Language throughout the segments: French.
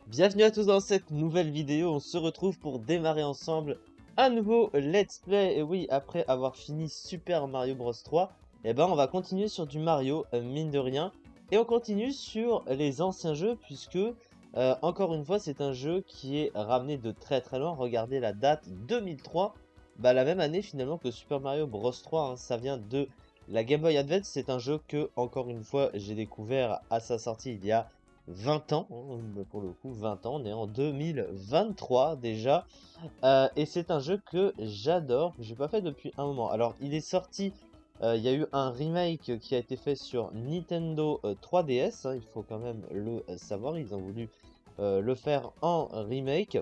Bienvenue à tous dans cette nouvelle vidéo, on se retrouve pour démarrer ensemble un nouveau let's play. Et oui, après avoir fini Super Mario Bros 3, on va continuer sur du Mario, mine de rien. Et on continue sur les anciens jeux puisque, encore une fois, c'est un jeu qui est ramené de très très loin. Regardez la date, 2003, la même année finalement que Super Mario Bros 3, hein. Ça vient de la Game Boy Advance. C'est un jeu que, encore une fois, j'ai découvert à sa sortie il y a 20 ans, hein, pour le coup, 20 ans, on est en 2023 déjà. Et c'est un jeu que j'adore, que j'ai pas fait depuis un moment. Alors, il est sorti, il y a eu un remake qui a été fait sur Nintendo 3DS, hein, il faut quand même le savoir, ils ont voulu le faire en remake.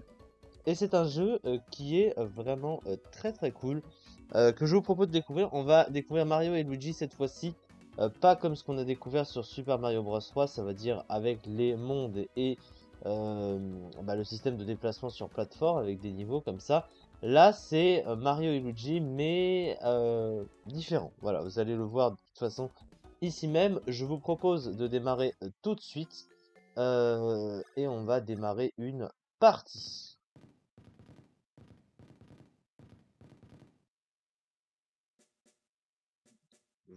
Et c'est un jeu qui est vraiment très très cool, que je vous propose de découvrir. On va découvrir Mario et Luigi cette fois-ci, pas comme ce qu'on a découvert sur Super Mario Bros 3, ça veut dire avec les mondes et le système de déplacement sur plateforme avec des niveaux comme ça. Là, c'est Mario et Luigi, mais différent. Voilà, vous allez le voir de toute façon ici même. Je vous propose de démarrer tout de suite, et on va démarrer une partie.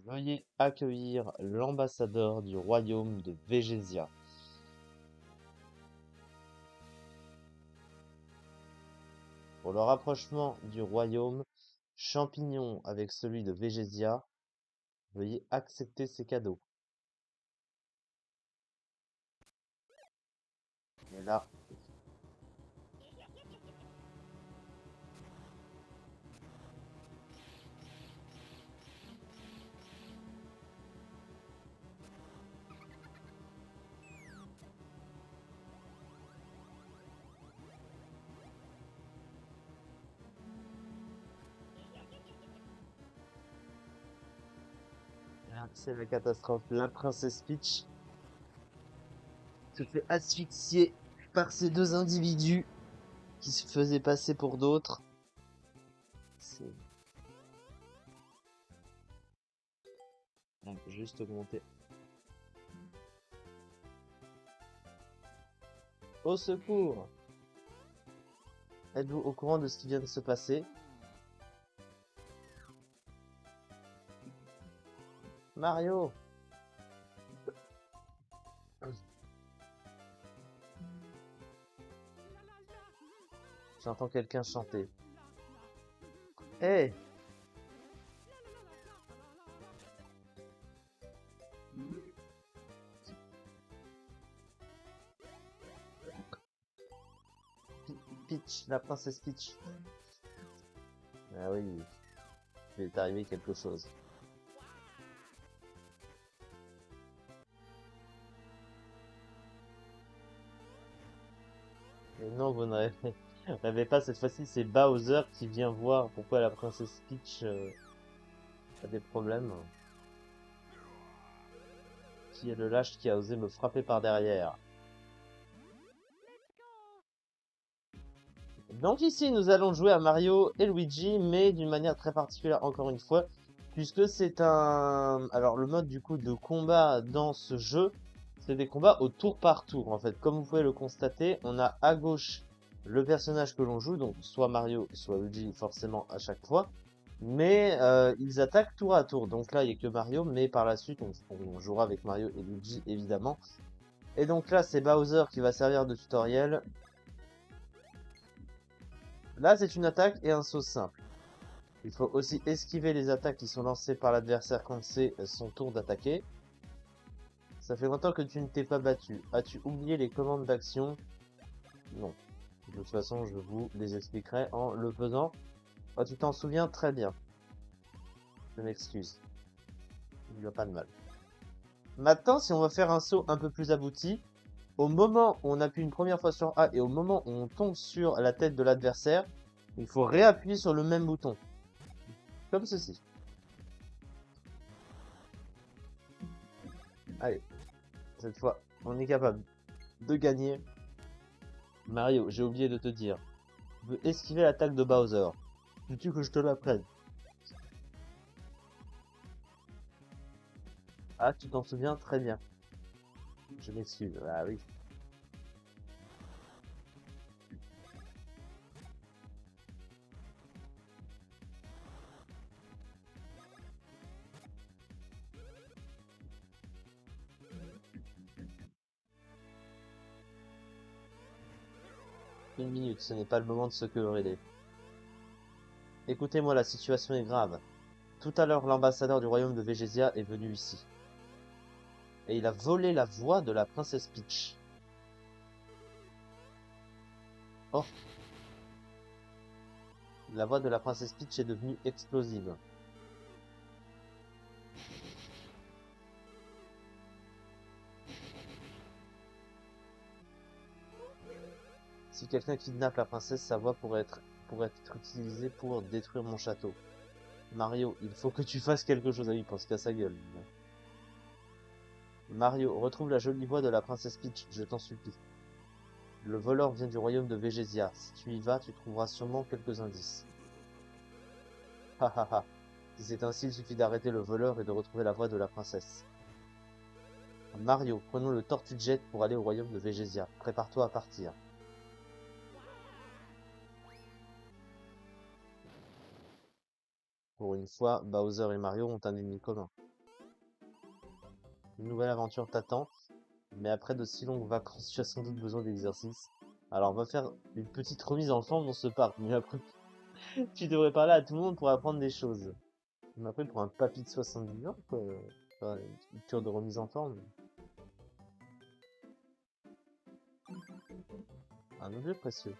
Veuillez accueillir l'ambassadeur du royaume de Végésia. Pour le rapprochement du royaume champignon avec celui de Végésia, veuillez accepter ces cadeaux. Et là, c'est la catastrophe. La princesse Peach se fait asphyxier par ces deux individus qui se faisaient passer pour d'autres. C'est... On peut juste augmenter. Au secours! Êtes-vous au courant de ce qui vient de se passer? Mario! J'entends quelqu'un chanter. Hé! Peach, la princesse Peach. Ah oui, il est arrivé quelque chose. Mais non, vous ne rêvez pas, cette fois-ci c'est Bowser qui vient voir pourquoi la princesse Peach a des problèmes. Qui est le lâche qui a osé me frapper par derrière? Donc ici nous allons jouer à Mario et Luigi, mais d'une manière très particulière encore une fois, puisque c'est un... Alors le mode du coup de combat dans ce jeu, c'est des combats au tour par tour en fait. Comme vous pouvez le constater, on a à gauche le personnage que l'on joue, donc soit Mario, soit Luigi forcément à chaque fois. Mais ils attaquent tour à tour, donc là il n'y a que Mario, mais par la suite on jouera avec Mario et Luigi évidemment. Et donc là c'est Bowser qui va servir de tutoriel. Là, c'est une attaque et un saut simple. Il faut aussi esquiver les attaques qui sont lancées par l'adversaire quand c'est son tour d'attaquer. Ça fait longtemps que tu ne t'es pas battu. As-tu oublié les commandes d'action? Non. De toute façon, je vous les expliquerai en le faisant. Oh, tu t'en souviens très bien. Je m'excuse. Il n'y a pas de mal. Maintenant, si on va faire un saut un peu plus abouti, au moment où on appuie une première fois sur A et au moment où on tombe sur la tête de l'adversaire, il faut réappuyer sur le même bouton. Comme ceci. Allez, cette fois, on est capable de gagner. Mario, j'ai oublié de te dire. Tu veux esquiver l'attaque de Bowser. Veux-tu que je te l'apprenne? Ah, tu t'en souviens très bien. Je m'excuse. Ah oui. Une minute, ce n'est pas le moment de se quereller. Écoutez-moi, la situation est grave. Tout à l'heure, l'ambassadeur du royaume de Végésia est venu ici. Et il a volé la voix de la princesse Peach. Oh. La voix de la princesse Peach est devenue explosive. Si quelqu'un kidnappe la princesse, sa voix pourrait être utilisée pour détruire mon château. Mario, il faut que tu fasses quelque chose. Ah oui, il pense qu'à sa gueule. Mario, retrouve la jolie voix de la princesse Peach, je t'en supplie. Le voleur vient du royaume de Végésia. Si tu y vas, tu trouveras sûrement quelques indices. Ha ha ha. Si c'est ainsi, il suffit d'arrêter le voleur et de retrouver la voix de la princesse. Mario, prenons le Tortue Jet pour aller au royaume de Végésia. Prépare-toi à partir. Pour une fois, Bowser et Mario ont un ennemi commun. Une nouvelle aventure t'attend, mais après de si longues vacances, tu as sans doute besoin d'exercice. Alors on va faire une petite remise en forme dans ce parc, mais après, tu devrais parler à tout le monde pour apprendre des choses. Mais après, pour un papy de 70 ans, quoi, enfin, une cure de remise en forme. Un objet précieux.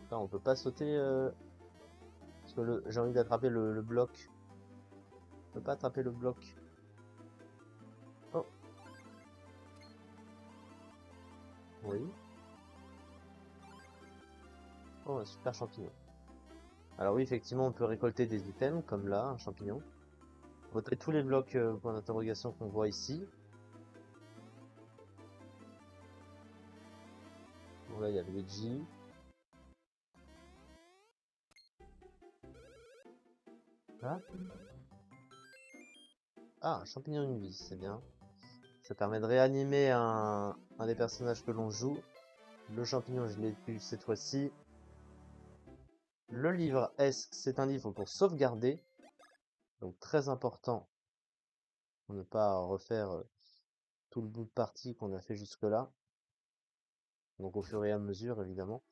Enfin, on peut pas sauter, parce que j'ai envie d'attraper le bloc. On peut pas attraper le bloc. Oh, oui. Oh, un super champignon. Alors oui, effectivement, on peut récolter des items, comme là, un champignon. Voter tous les blocs point d'interrogation qu'on voit ici. Bon, là, il y a Luigi. Ah, un champignon une vie, c'est bien. Ça permet de réanimer un des personnages que l'on joue. Le champignon, je l'ai eu cette fois-ci. Le livre S, c'est un livre pour sauvegarder. Donc très important pour ne pas refaire tout le bout de partie qu'on a fait jusque-là. Donc au fur et à mesure, évidemment.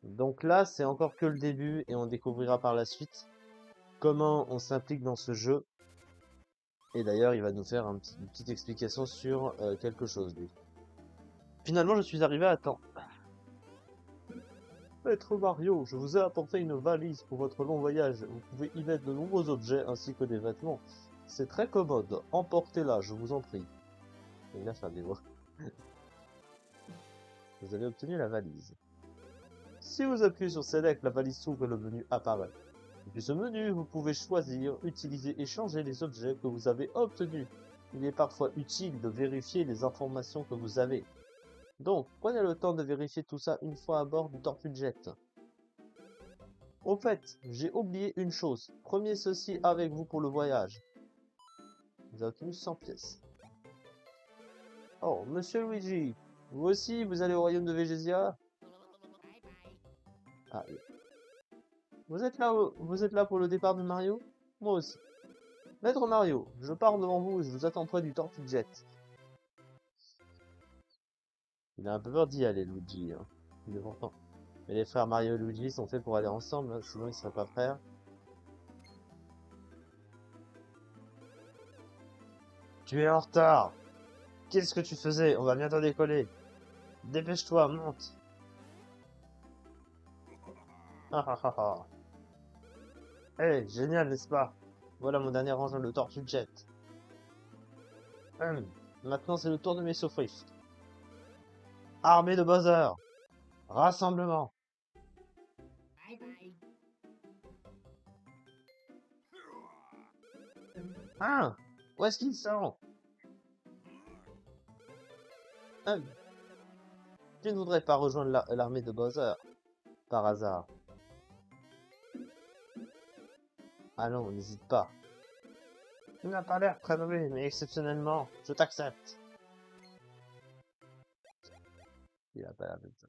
Donc là, c'est encore que le début et on découvrira par la suite comment on s'implique dans ce jeu. Et d'ailleurs, il va nous faire une petite explication sur quelque chose, lui. Finalement, je suis arrivé à temps. Maître Mario, je vous ai apporté une valise pour votre long voyage. Vous pouvez y mettre de nombreux objets ainsi que des vêtements. C'est très commode. Emportez-la, je vous en prie. Il a fait des voix. Vous avez obtenu la valise. Si vous appuyez sur Select, la valise s'ouvre et le menu apparaît. Depuis ce menu, vous pouvez choisir, utiliser et changer les objets que vous avez obtenus. Il est parfois utile de vérifier les informations que vous avez. Donc, prenez le temps de vérifier tout ça une fois à bord du Tortue Jet. Au fait, j'ai oublié une chose. Prenez ceci avec vous pour le voyage. Vous avez obtenu 100 pièces. Oh, Monsieur Luigi, vous aussi, vous allez au royaume de Végésia? Ah, vous êtes là pour le départ de Mario? Moi aussi. Maître Mario, je pars devant vous et je vous attends près du Tortue Jet. Il a un peu peur d'y aller, Luigi. Hein. Il est pourtant. Mais les frères Mario et Luigi sont faits pour aller ensemble, hein, sinon ils seraient pas frères. Tu es en retard! Qu'est-ce que tu faisais? On va bientôt décoller. Dépêche-toi, monte! Ah ah ah ah. Hey, génial, n'est-ce pas? Voilà mon dernier engin, le Tortue Jet. Maintenant c'est le tour de mes sophistes. Armée de Bowser! Rassemblement! Hein? Où est-ce qu'ils sont? Hum, tu ne voudrais pas rejoindre l'armée de Bowser, par hasard? Ah non, n'hésite pas. Tu n'as pas l'air très mauvais, mais exceptionnellement, je t'accepte. Il a pas l'air de ça.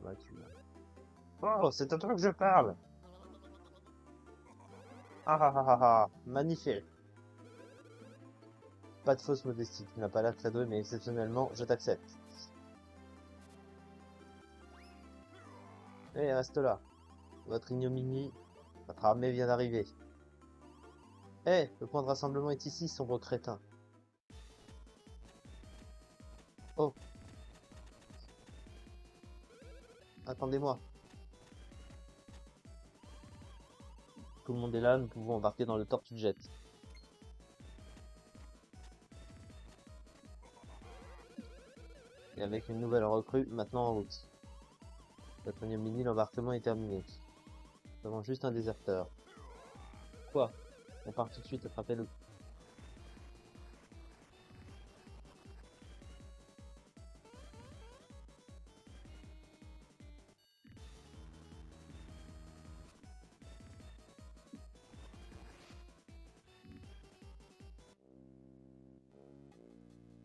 Ouais, oh, c'est à toi que je parle. Ah ah ah ah ah, magnifique. Pas de fausse modestie, tu n'as pas l'air très doué, mais exceptionnellement, je t'accepte. Eh, reste là. Votre ignominie, votre armée vient d'arriver. Eh, le point de rassemblement est ici, sombre crétin. Oh, attendez-moi. Tout le monde est là, nous pouvons embarquer dans le Tortue Jet. Et avec une nouvelle recrue, maintenant en route. Votre ignominie, l'embarquement est terminé. Nous avons juste un déserteur. Quoi? On part tout de suite, attrapez-le.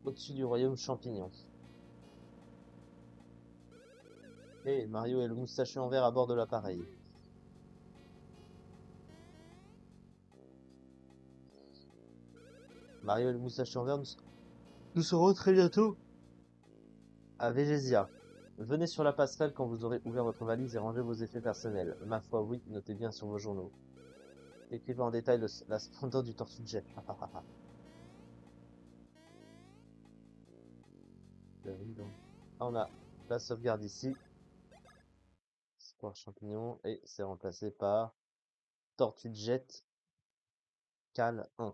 Au-dessus du royaume champignon. Et Mario et le moustachu en vert à bord de l'appareil. Mario et le moustachu en vert, nous serons très bientôt à Végésia. Venez sur la passerelle quand vous aurez ouvert votre valise et rangé vos effets personnels. Ma foi, oui, notez bien sur vos journaux. Écrivez en détail la splendeur du Tortue Jet. On a la sauvegarde ici. Sport champignon. Et c'est remplacé par Tortue Jet Cal 1.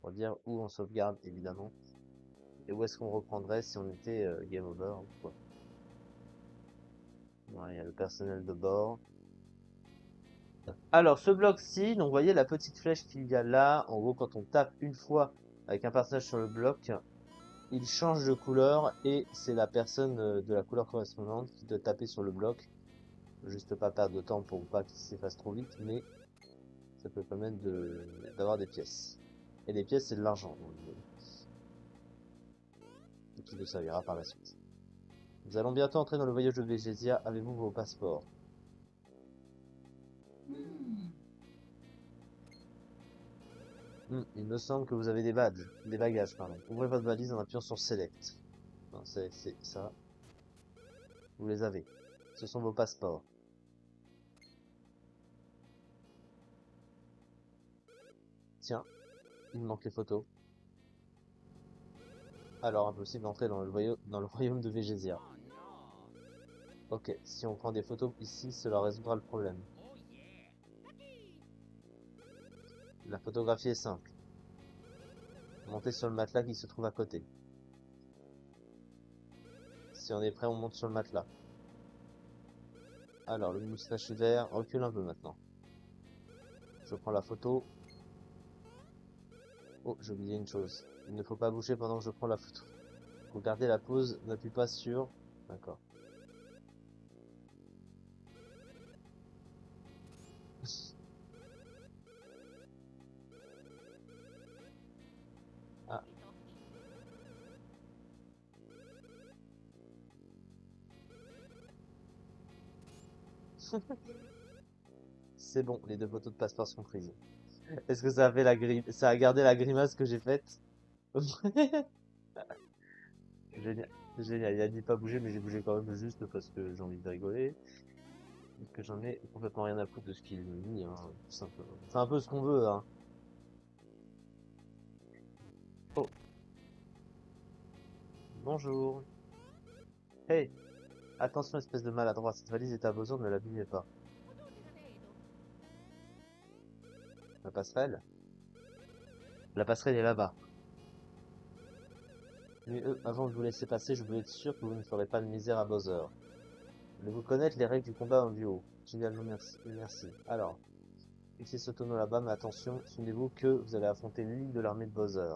Pour dire où on sauvegarde, évidemment. Et où est-ce qu'on reprendrait si on était game over ou quoi. Ouais, il y a le personnel de bord. Alors, ce bloc-ci, donc vous voyez la petite flèche qu'il y a là. En gros, quand on tape une fois avec un personnage sur le bloc, il change de couleur et c'est la personne de la couleur correspondante qui doit taper sur le bloc. Juste pas perdre de temps pour pas qu'il s'efface trop vite, mais ça peut permettre d'avoir des pièces. Et les pièces, c'est de l'argent. Et qui nous servira par la suite. Nous allons bientôt entrer dans le voyage de Végésia. Avez-vous vos passeports? Il me semble que vous avez des badges. Des bagages, pardon. Ouvrez votre valise en appuyant sur Select. Non, c'est ça. Vous les avez. Ce sont vos passeports. Tiens, il me manque les photos. Alors, impossible d'entrer dans le royaume de Végésia. Ok, si on prend des photos ici, cela résoudra le problème. La photographie est simple. Montez sur le matelas qui se trouve à côté. Si on est prêt, on monte sur le matelas. Alors, le moustache vert, recule un peu maintenant. Je prends la photo. Oh, j'ai oublié une chose. Il ne faut pas bouger pendant que je prends la photo. Faut garder la pause, n'appuie pas sur... D'accord. Ah. C'est bon, les deux photos de passeport sont prises. Est-ce que ça a fait ça a gardé la grimace que j'ai faite? Génial. Génial. Il a dit pas bouger, mais j'ai bougé quand même juste parce que j'ai envie de rigoler. Et que j'en ai complètement rien à foutre de ce qu'il me dit, hein, tout simplement. C'est un peu ce qu'on veut, hein. Oh, bonjour. Hey, attention, espèce de maladroit. Cette valise est à besoin, ne l'abîmez pas. La passerelle? La passerelle est là-bas. Mais avant de vous laisser passer, je voulais être sûr que vous ne ferez pas de misère à Bowser. Voulez-vous connaître les règles du combat en duo? Génial, merci. Merci. Alors, fixez ce tonneau là-bas, mais attention, souvenez-vous que vous allez affronter l'élite de l'armée de Bowser.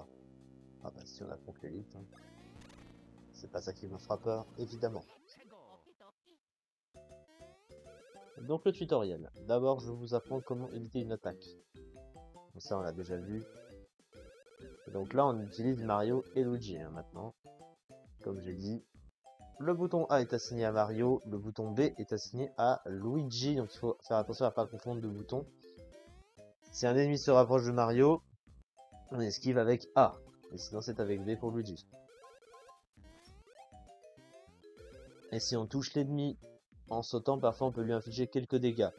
Ah bah si on affronte l'élite, hein. C'est pas ça qui me fera peur, évidemment. Donc le tutoriel. D'abord, je vous apprends comment éviter une attaque. Donc ça, on l'a déjà vu. Et donc là, on utilise Mario et Luigi, hein, maintenant. Comme j'ai dit. Le bouton A est assigné à Mario, le bouton B est assigné à Luigi. Donc il faut faire attention à ne pas confondre de boutons. Si un ennemi se rapproche de Mario, On esquive avec A. Et sinon c'est avec V pour Luigi. Et si on touche l'ennemi en sautant, parfois on peut lui infliger quelques dégâts.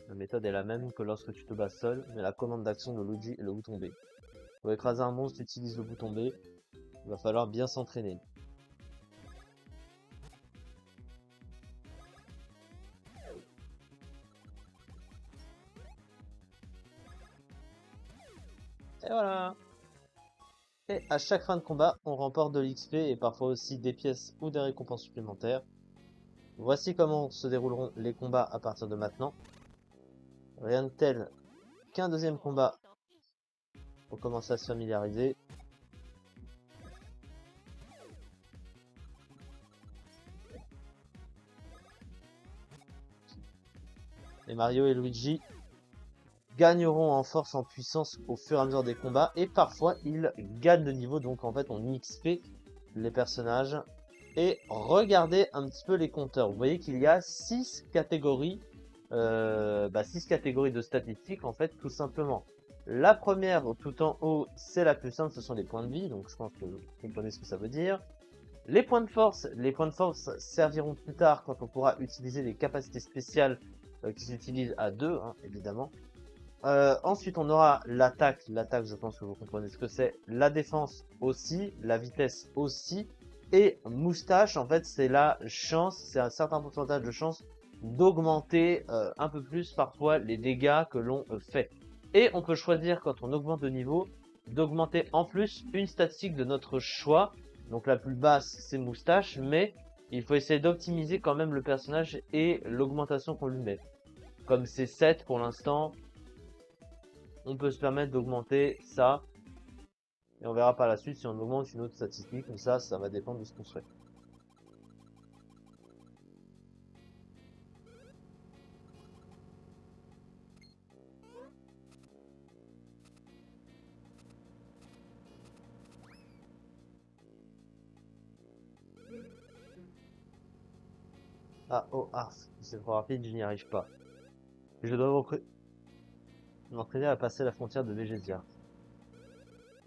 La méthode est la même que lorsque tu te bats seul, mais la commande d'action de Luigi est le bouton B. Pour écraser un monstre, utilise le bouton B. Il va falloir bien s'entraîner. Et voilà. Et à chaque fin de combat, on remporte de l'XP et parfois aussi des pièces ou des récompenses supplémentaires. Voici comment se dérouleront les combats à partir de maintenant. Rien de tel qu'un deuxième combat pour commencer à se familiariser. Et Mario et Luigi gagneront en force, en puissance au fur et à mesure des combats. Et parfois, ils gagnent de niveau. Donc en fait, on XP les personnages. Et regardez un petit peu les compteurs. Vous voyez qu'il y a 6 catégories. 6 catégories de statistiques en fait, tout simplement. La première, tout en haut, c'est la plus simple, ce sont les points de vie. Donc je pense que vous comprenez ce que ça veut dire. Les points de force serviront plus tard quand on pourra utiliser les capacités spéciales qui s'utilisent à 2, hein, évidemment. Ensuite, on aura l'attaque. L'attaque, je pense que vous comprenez ce que c'est. La défense aussi, la vitesse aussi. Et moustache, en fait, c'est la chance, c'est un certain pourcentage de chance d'augmenter un peu plus parfois les dégâts que l'on fait. Et on peut choisir, quand on augmente de niveau, d'augmenter en plus une statistique de notre choix. Donc la plus basse, c'est moustache, mais il faut essayer d'optimiser quand même le personnage et l'augmentation qu'on lui met. Comme c'est 7 pour l'instant, on peut se permettre d'augmenter ça. Et on verra par la suite si on augmente une autre statistique. Comme ça va dépendre de ce qu'on souhaite. C'est trop rapide, je n'y arrive pas. Je dois m'entraîner à passer la frontière de Végésia.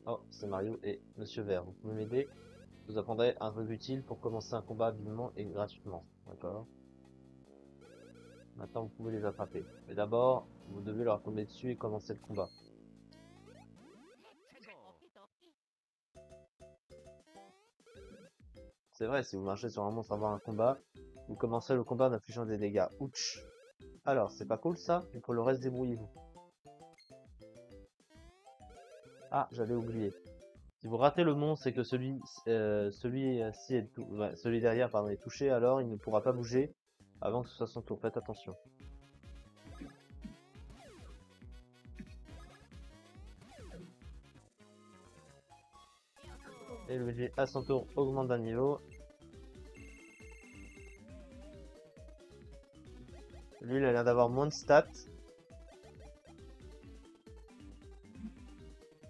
Oh, c'est Mario et Monsieur Vert. Vous pouvez m'aider? Je vous apprendrai un truc utile pour commencer un combat habilement et gratuitement. D'accord. Maintenant, vous pouvez les attraper. Mais d'abord, vous devez leur tomber dessus et commencer le combat. C'est vrai, si vous marchez sur un monstre avant un combat, vous commencez le combat en infligeant des dégâts. Ouch. Alors, c'est pas cool ça, mais pour le reste, débrouillez-vous. Ah, j'avais oublié. Si vous ratez le monstre et que celui derrière pardon, est touché, alors il ne pourra pas bouger avant que ce soit son tour. Faites attention. Et le VG à son tour augmente d'un niveau. Lui, il a l'air d'avoir moins de stats.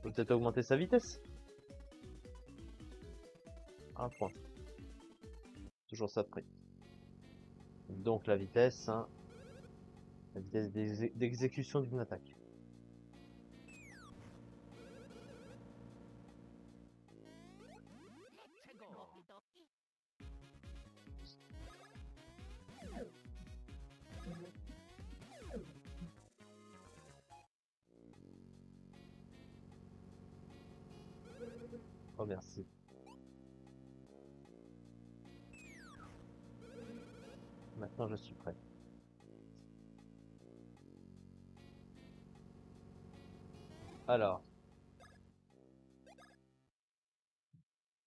Faut peut-être augmenter sa vitesse. 1 point. Toujours ça de près. Donc la vitesse, hein, la vitesse d'exécution d'une attaque. Oh merci. Maintenant je suis prêt. Alors.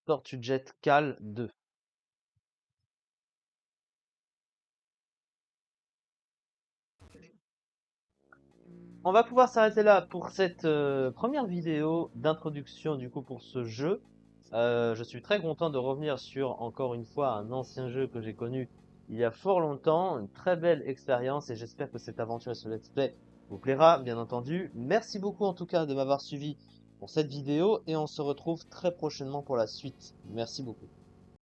Tortue Jet Cal 2. On va pouvoir s'arrêter là pour cette première vidéo d'introduction du coup pour ce jeu. Je suis très content de revenir sur encore une fois un ancien jeu que j'ai connu il y a fort longtemps, une très belle expérience et j'espère que cette aventure et ce let's play vous plaira bien entendu. Merci beaucoup en tout cas de m'avoir suivi pour cette vidéo et on se retrouve très prochainement pour la suite. Merci beaucoup.